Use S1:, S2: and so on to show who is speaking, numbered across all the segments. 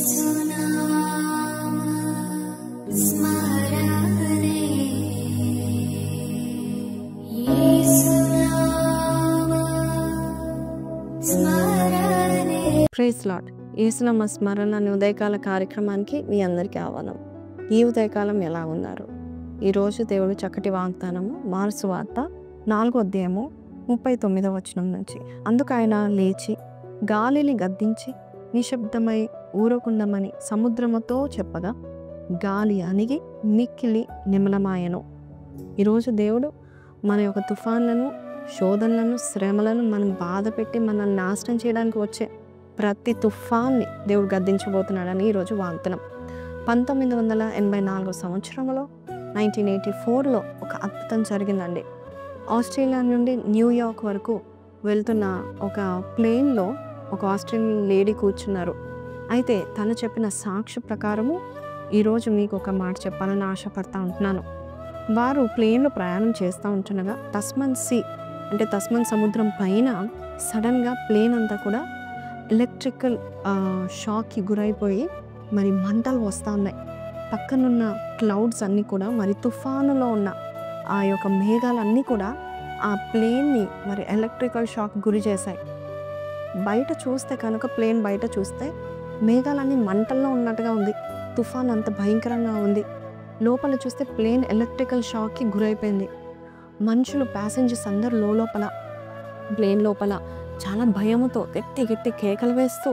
S1: యేసునామ స్మరణే యేసునామ స్మరణే.
S2: Praise lord. యేసునామ స్మరణ అనే ఉదయకాల కార్యక్రమానికి మీ అందరికీ ఆహ్వానం. ఈ ఉదయకాలం ఎలా ఉన్నారు? ఈరోజు దేవుడు చక్కటి వాగ్దానము మార్సు వార్త 4వ అధ్యాయము 39వ వచనం నుంచి. అందుకు ఆయన లేచి గాలిని గద్దించి నిశ్శబ్దమై ఊరకుండమని సముద్రముతో చెప్పగా గాలి అణిగి మిక్కిలి నిమ్మలమాయెను. ఈరోజు దేవుడు మన యొక్క తుఫాన్లను, శోధనలను, శ్రమలను మనం బాధ పెట్టి మనల్ని నాశనం చేయడానికి వచ్చే ప్రతి తుఫాన్ని దేవుడు గద్దించబోతున్నాడని ఈరోజు వాగ్దానం. 1984 సంవత్సరంలో 1984లో ఒక అద్భుతం జరిగిందండి. ఆస్ట్రేలియా నుండి న్యూయార్క్ వరకు వెళ్తున్న ఒక ప్లేన్లో ఒక ఆస్ట్రేలియన్ లేడీ కూర్చున్నారు. అయితే తను చెప్పిన సాక్షి ప్రకారము ఈరోజు మీకు ఒక మాట చెప్పాలని ఆశపడతా ఉంటున్నాను. వారు ప్లేన్లో ప్రయాణం చేస్తూ ఉంటుండగా తస్మాన్ సీ అంటే తస్మాన్ సముద్రం పైన సడన్గా ప్లేన్ అంతా కూడా ఎలక్ట్రికల్ షాక్కి గురైపోయి మరి మంటలు వస్తూ ఉన్నాయి. పక్కనున్న క్లౌడ్స్ అన్నీ కూడా మరి తుఫానులో ఉన్న ఆ యొక్క మేఘాలన్నీ కూడా ఆ ప్లేన్ని మరి ఎలక్ట్రికల్ షాక్ గురి చేశాయి. బయట చూస్తే కనుక ప్లేన్ బయట చూస్తే మేఘాలన్నీ మంటల్లో ఉన్నట్టుగా ఉంది. తుఫాన్ అంత భయంకరంగా ఉంది. లోపల చూస్తే ప్లేన్ ఎలక్ట్రికల్ షాక్కి గురైపోయింది. మనుషులు, ప్యాసింజర్స్ అందరూ లోపల ప్లేన్ లోపల చాలా భయముతో గట్టి గట్టి కేకలు వేస్తూ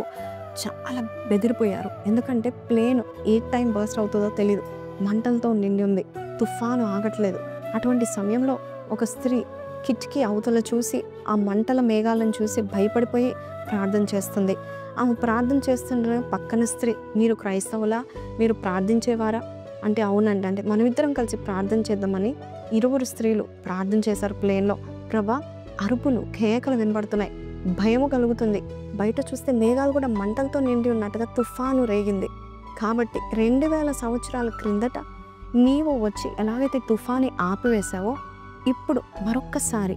S2: చాలా బెదిరిపోయారు. ఎందుకంటే ప్లేన్ ఏ టైం బర్స్ట్ అవుతుందో తెలియదు. మంటలతో నిండి ఉంది. తుఫాను ఆగట్లేదు. అటువంటి సమయంలో ఒక స్త్రీ కిటికీ అవతల చూసి ఆ మంటల మేఘాలను చూసి భయపడిపోయి ప్రార్థన చేస్తుంది. ఆమె ప్రార్థన చేస్తుండగా పక్కన స్త్రీ, మీరు క్రైస్తవులా, మీరు ప్రార్థించేవారా అంటే అవునండి. అంటే మనమిద్దరం కలిసి ప్రార్థన చేద్దామని 20 స్త్రీలు ప్రార్థన చేశారు ప్లేన్లో. ప్రభా, అరుపులు, కేకలు వినబడుతున్నాయి, భయము కలుగుతుంది. బయట చూస్తే మేఘాలు కూడా మంటలతో నిండి ఉన్నట్టుగా తుఫాను రేగింది. కాబట్టి 2000 సంవత్సరాల క్రిందట నీవు వచ్చి ఎలాగైతే తుఫాని ఆపివేశావో ఇప్పుడు మరొక్కసారి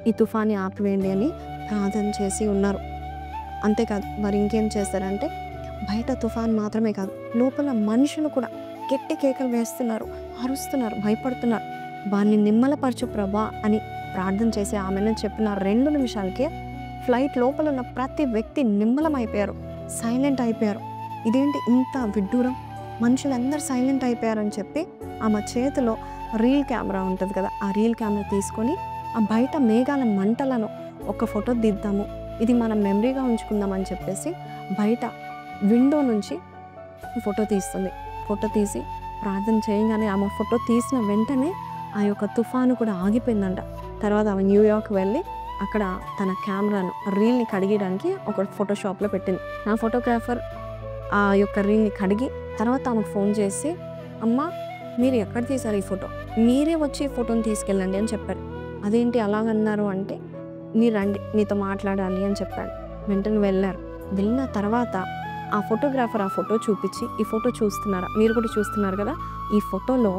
S2: ఈ తుఫాని ఆపివేయండి అని ప్రార్థన చేసి ఉన్నారు. అంతేకాదు మరి ఇంకేం చేస్తారంటే బయట తుఫాన్ మాత్రమే కాదు, లోపల మనుషులు కూడా గట్టి కేకలు వేస్తున్నారు, అరుస్తున్నారు, భయపడుతున్నారు. వారిని నిమ్మలపరచు ప్రభా అని ప్రార్థన చేసి ఆమెను చెప్పిన 2 నిమిషాలకే ఫ్లైట్ లోపల ఉన్న ప్రతి వ్యక్తి నిమ్మలం అయిపోయారు, సైలెంట్ అయిపోయారు. ఇదేంటి ఇంత విడ్డూరం, మనుషులందరూ సైలెంట్ అయిపోయారని చెప్పి ఆమె చేతిలో రీల్ కెమెరా ఉంటుంది కదా, ఆ రీల్ కెమెరా తీసుకొని ఆ బయట మేఘాల మంటలను ఒక ఫోటో దిద్దాము, ఇది మనం మెమరీగా ఉంచుకుందామని చెప్పేసి బయట విండో నుంచి ఫోటో తీస్తుంది. ఫోటో తీసి ప్రార్థన చేయగానే ఆమె ఫోటో తీసిన వెంటనే ఆ యొక్క తుఫాను కూడా ఆగిపోయిందంట. తర్వాత ఆమె న్యూయార్క్ వెళ్ళి అక్కడ తన కెమెరాను, రీల్ని కడిగడానికి ఒక ఫోటోషాప్లో పెట్టింది. నా ఫోటోగ్రాఫర్ ఆ యొక్క రీల్ని కడిగి తర్వాత ఆమెకు ఫోన్ చేసి, అమ్మ మీరు ఎక్కడ తీశారు ఈ ఫోటో, మీరే వచ్చి ఈ ఫోటోని తీసుకెళ్ళండి అని చెప్పారు. అదేంటి అలాగన్నారు అంటే, మీరు రండి మీతో మాట్లాడాలి అని చెప్పాడు. వెంటనే వెళ్ళారు. వెళ్ళిన తర్వాత ఆ ఫోటోగ్రాఫర్ ఆ ఫోటో చూపించి, ఈ ఫోటో చూస్తున్నారా, మీరు కూడా చూస్తున్నారు కదా, ఈ ఫోటోలో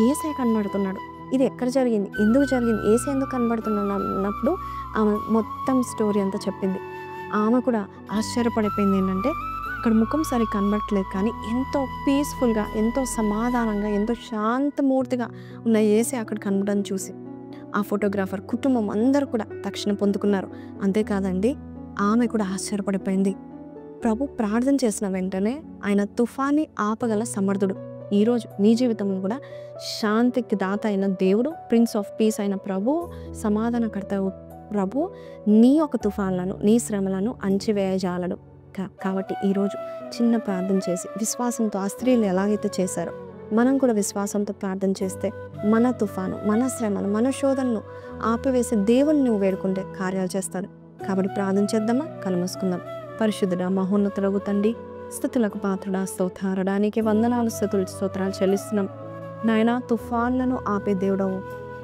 S2: ఏసే కనబడుతున్నాడు, ఇది ఎక్కడ జరిగింది, ఎందుకు జరిగింది, ఏసే ఎందుకు కనబడుతున్నాడు అన్నప్పుడు ఆమె మొత్తం స్టోరీ అంతా చెప్పింది. ఆమె కూడా ఆశ్చర్యపడిపోయింది. ఏంటంటే అక్కడ ముఖం సరిగ్గా కనబడట్లేదు, కానీ ఎంతో పీస్ఫుల్గా, ఎంతో సమాధానంగా, ఎంతో శాంతమూర్తిగా ఉన్న ఏసే అక్కడ కనబడడం చూసి ఆ ఫోటోగ్రాఫర్ కుటుంబం అందరూ కూడా తక్షణం పొందుకున్నారు. అంతేకాదండి, ఆమె కూడా ఆశ్చర్యపడిపోయింది. ప్రభు ప్రార్థన చేసిన వెంటనే ఆయన తుఫాన్ని ఆపగల సమర్థుడు. ఈరోజు నీ జీవితంలో కూడా శాంతికి దాత అయిన దేవుడు, ప్రిన్స్ ఆఫ్ పీస్ అయిన ప్రభు, సమాధానకర్త ప్రభు నీ యొక్క తుఫాన్లను, నీ శ్రమలను అణచివేయజాలడు. కాబట్టి ఈరోజు చిన్న ప్రార్థన చేసి విశ్వాసంతో ఆ స్త్రీలు ఎలాగైతే చేశారో మనం కూడా విశ్వాసంతో ప్రార్థన చేస్తే మన తుఫాను, మన శ్రమను, మన శోధనను ఆపివేసి దేవుని నువ్వు వేడుకుంటే కార్యాలు చేస్తాడు. కాబట్టి ప్రార్థన చేద్దామా? కళ్ళు మూసుకుందాం. పరిశుద్ధుడా, మహోన్నతుడగు తండ్రి, స్తుతులకు పాత్రుడా, స్తోత్రానికి వందనాలు, స్తోత్రాలు చెల్లిస్తున్నాం. నాయనా, తుఫాన్లను ఆపే దేవుడవు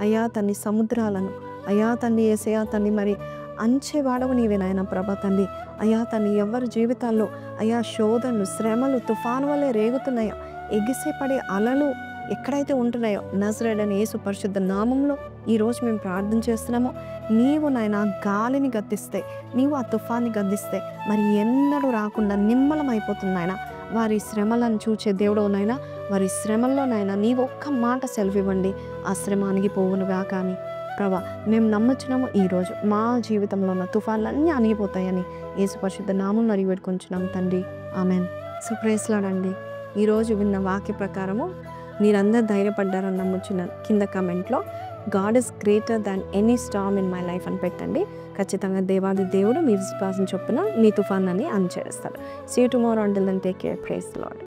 S2: అయ్యా తండ్రి, సముద్రాలను అయ్యా తండ్రి, యేసయ్యా తండ్రి మరి అంచెవాడవు నీవే నాయన ప్రభా తండ్రి. అయ్యా తండ్రి, ఎవరి జీవితాల్లో అయ్యా శోధనలు, శ్రమలు తుఫాను వల్లే రేగుతున్నాయో, ఎగిసిపడే అలలు ఎక్కడైతే ఉంటున్నాయో నజరేయుడైన యేసు పరిశుద్ధ నామంలో ఈరోజు మేము ప్రార్థన చేస్తున్నామో, నీవు నాయన గాలిని గద్దిస్తే, నీవు ఆ తుఫాన్ని గద్దిస్తే మరి ఎన్నడూ రాకుండా నిమ్మలమైపోతుంది నాయన. వారి శ్రమలను చూచే దేవుడు నాయన, వారి శ్రమల్లో నాయన నీవు ఒక్క మాట సెలవివ్వండి, ఆ శ్రమ అణిగిపోవునుగా. కానీ ప్రభా మేము నమ్ముచున్నాము ఈరోజు మా జీవితంలో ఉన్న తుఫాన్లన్నీ అణిగిపోతాయని యేసు పరిశుద్ధ నామంలో అడిగి పెట్టుకుంటున్నాం తండ్రి. ఆమెన్. సో ప్రైజ్ లార్డ్ అండి. ఈరోజు విన్న వాక్య ప్రకారము మీరందరూ ధైర్యపడ్డారని నమ్ముచున్నాను. కింద కమెంట్లో God is greater than any storm in my life అని పెట్టండి. ఖచ్చితంగా దేవాది దేవుడు మీ విశ్వాసం చొప్పున మీ తుఫాన్ని అణిచేస్తాడు. See you tomorrow. Until then take care. Praise lord.